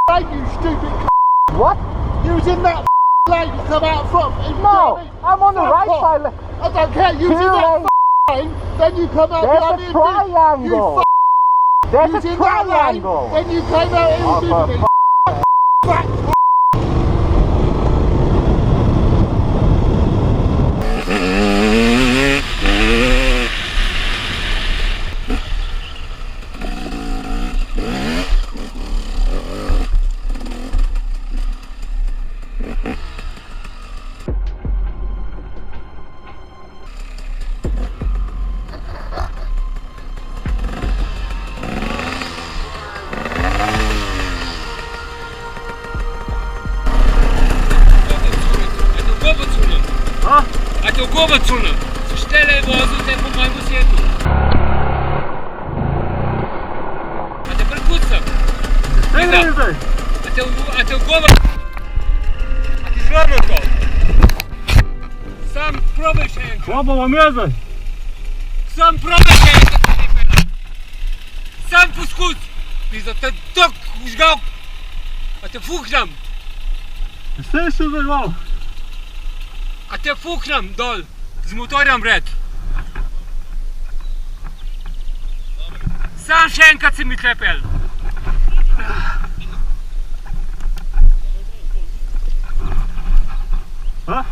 lane, you stupid c***. What? You was in that lane to come out from. No, I'm on the right side. I don't care, you was in that lane, then you come out behind There's me. a triangle. There's a triangle. Then you came out in with me. Teu głowę czulę! Cztery wozy tempo mojemu sietu! A te perkucam! A teu głowę... A ty złamał to! Sam próbuj się! Łapa mam jeden! Sam próbuj się! Sam puskut! Pizda, ten tok żgał! A te fuchnam! Jesteś surivival! A te fuchnam dol! Z motorem red! Sam szänka ci mi klepel! Ha?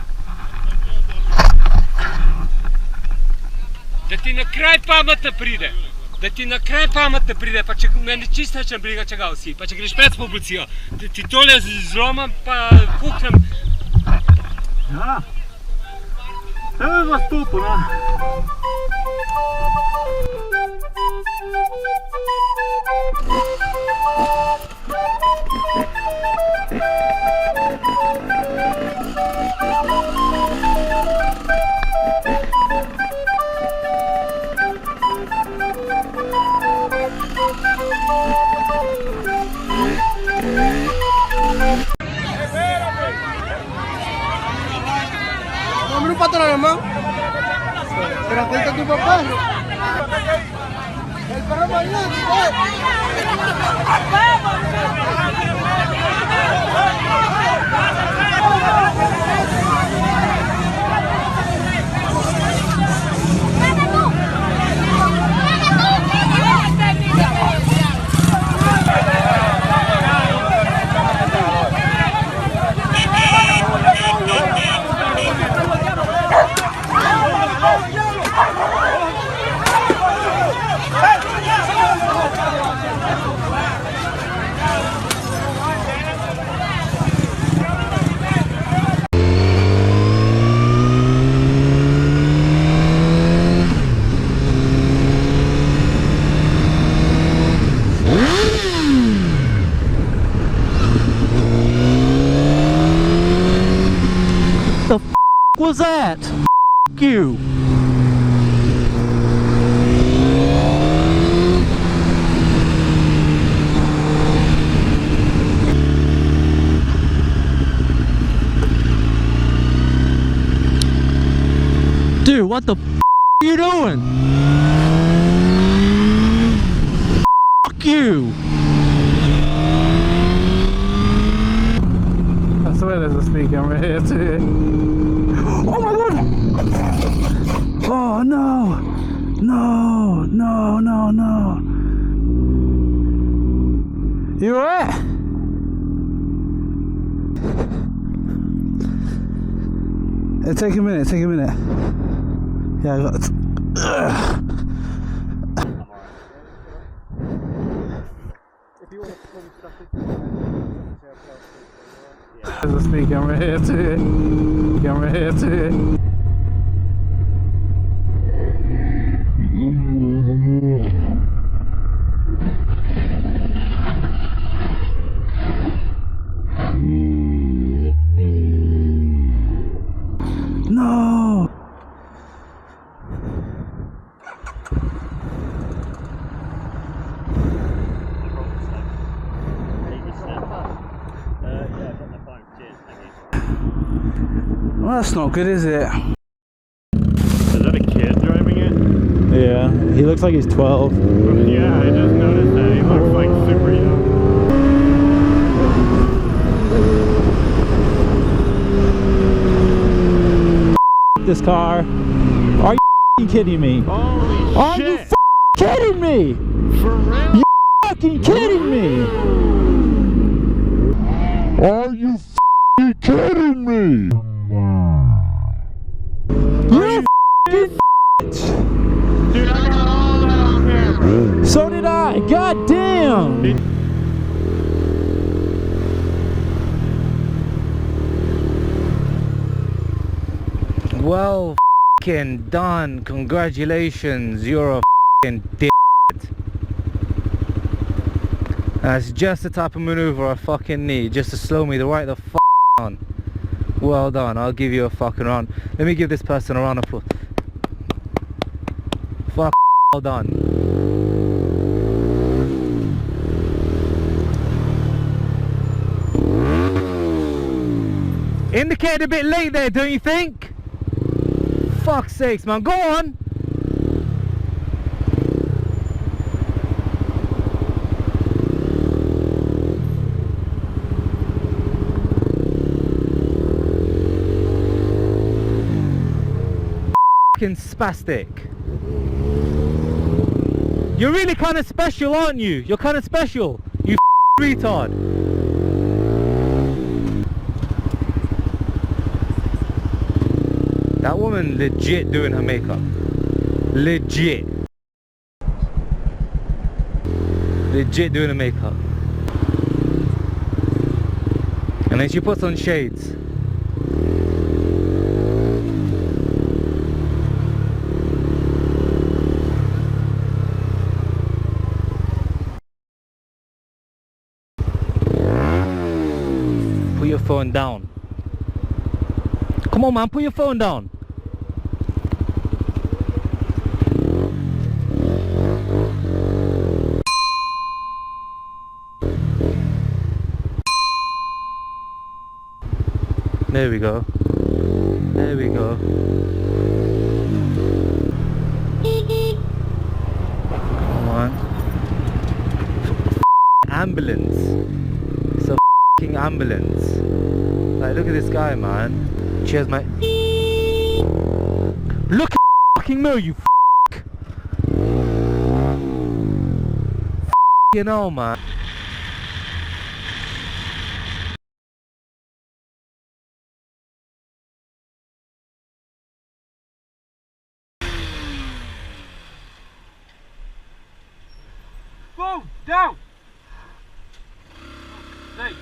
Da ti na kraj pametno pride! Da ti na kraj pametno pride, pa če meni čisto neče briga čega vsi, pa če greš pred policijo, ti tole zlomam pa fuhnem. Ja. Evo je vas tupo, no? ¿Dame un patrón, hermano? Pero cuenta tu papá. El perro mañana, Was that? F you. Dude, what the f are you doing? F you. I swear there's a speed camera here too. Oh my god! Oh no! No! No! No! No! You alright? Take a minute, take a minute. Yeah, I got it. There's a speed camera here too. Camera here too. No. Well, that's not good, is it? Is that a kid driving it? Yeah, he looks like he's 12. Yeah, I just noticed that. He looks like super young. this car. Are you kidding me? Holy Are shit! you kidding me? For real? You fucking kidding me? Are you kidding me? You're a bitch. Dude, I got all that on camera. So did I. God damn. Well, f***ing done. Congratulations. You're a f***ing dick. That's just the type of maneuver I fucking need, just to slow me right the f*** down. Well done. I'll give you a fucking round. Let me give this person a round of applause. Fuck, well done. Indicated a bit late there, don't you think? Fuck's sakes, man. Go on. Fucking spastic. You're really kind of special, aren't you? You're kind of special. You retard. That woman legit doing her makeup. Legit. Legit doing her makeup. And then she puts on shades. Put your phone down. Come on, man, put your phone down. There we go. There we go. Come on. Ambulance. It's a f***ing ambulance. Like, look at this guy, man. Cheers, mate. Look at the fucking mirror, you f***. You know, man. Go down. Hey.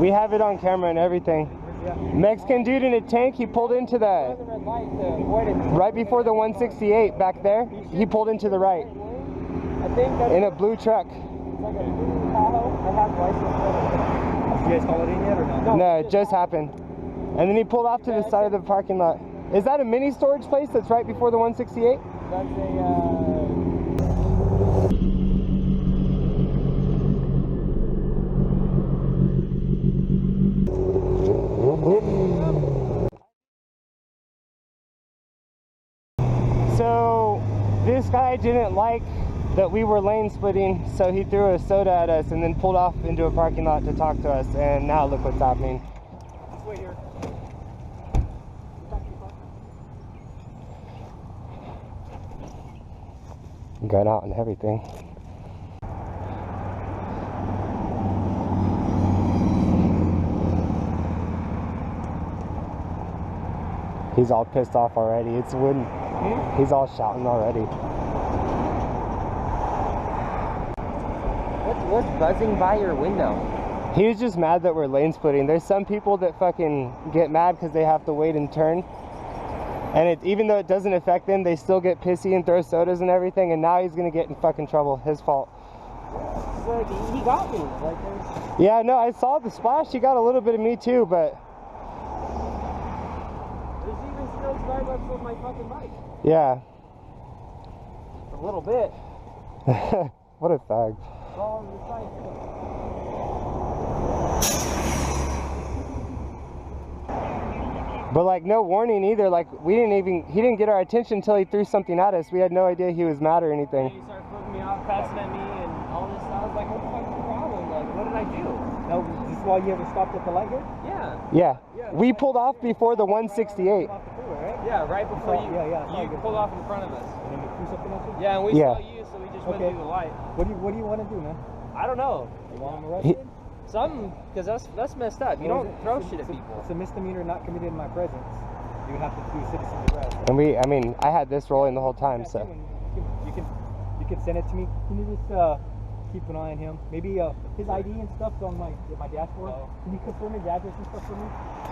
We have it on camera and everything. Mexican dude in a tank, he pulled into the... Right before the 168 back there, he pulled into the right. In a blue truck. Like a blue Tahoe. I have license. Did you guys call it in yet or not? No, it just happened. And then he pulled off to the side of the parking lot. Is that a mini storage place that's right before the 168? That's So this guy didn't like that we were lane splitting, so he threw a soda at us and then pulled off into a parking lot to talk to us, and now look what's happening. Let's wait here. Gun out and everything. He's all pissed off already. It's wooden. He's all shouting already. What's buzzing by your window? He was just mad that we're lane splitting. There's some people that fucking get mad because they have to wait and turn. And even though it doesn't affect them, they still get pissy and throw sodas and everything. And now he's gonna get in fucking trouble. His fault. Like, he got me. Like, Yeah, no, I saw the splash. He got a little bit of me too, but there's even still Starbucks on my fucking bike. yeah. A little bit. What a fag. It's all on the side too. But like no warning either. Like he didn't get our attention until he threw something at us. We had no idea he was mad or anything. You started flipping me off, passing at me, and all this stuff. I was like, what the fuck's the problem? Like, what did I do? No, this is why you ever stopped at the light here? Yeah. Yeah. We pulled off before the 168. Yeah, right before you. You pulled off in front of us. And then you threw something at you? Yeah, and we saw you, so we just went through the light. What do you want to do, man? I don't know. You want him arrested? Something, because that's messed up. You don't throw shit at people. It's a misdemeanor not committed in my presence. You would have to do citizen's arrest. And I had this rolling the whole time, so. You can send it to me. Can you just keep an eye on him? Maybe his ID and stuff's on my dashboard. Can you confirm his address and stuff for me?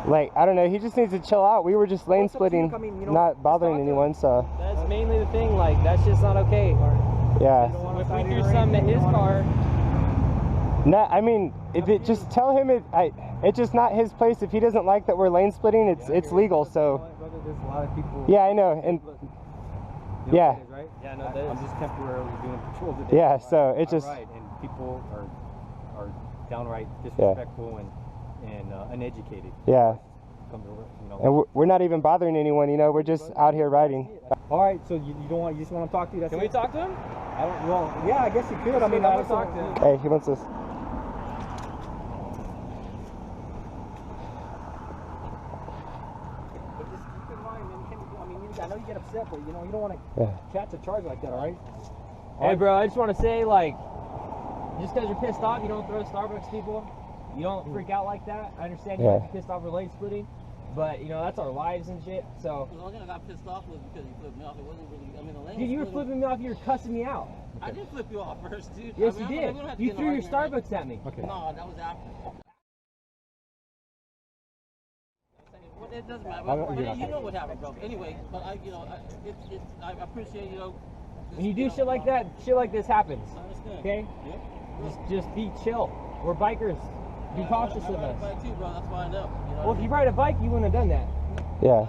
Like, I don't know, he just needs to chill out. We were just lane splitting, not bothering anyone, so. That's mainly the thing, like, that's just not okay. Yeah. If we threw something at his car. No, I mean, just tell him it's just not his place. If he doesn't like that we're lane splitting, it's legal, so. There's a lot of people. Yeah, I know, and. Yeah. Right? Yeah, no, I'm just temporarily doing patrols today. Yeah, so it just. Right, and people are downright disrespectful and uneducated. Yeah. Comes over, you know. And we're not even bothering anyone, you know. We're just out here riding. All right, so you just want to talk to you? Can we talk to him? I don't. Well, yeah, I guess you could. I mean, I would talk to him. Hey, he wants this. I know you get upset, but you know you don't want to catch a charge like that, all right? Hey, bro, I just want to say, like, just because you're pissed off, you don't throw Starbucks people. You don't freak out like that. I understand you might be pissed off for lane splitting, but you know that's our lives and shit. So. The only thing I got pissed off was because you flipped me off. It wasn't really. I mean, the lane. Dude, you were flipping me off. You were cussing me out. I didn't flip you off first, dude. Yes, you did. You threw your Starbucks at me. Okay. No, that was after. It doesn't matter. You know what happened, bro. Anyway, but I appreciate, you know. When you do shit like that, shit like this happens. Okay? Yeah. Just be chill. We're bikers. Be cautious of us. I ride a bike too, bro. That's why I know. Well, if you ride a bike, you wouldn't have done that. Yeah.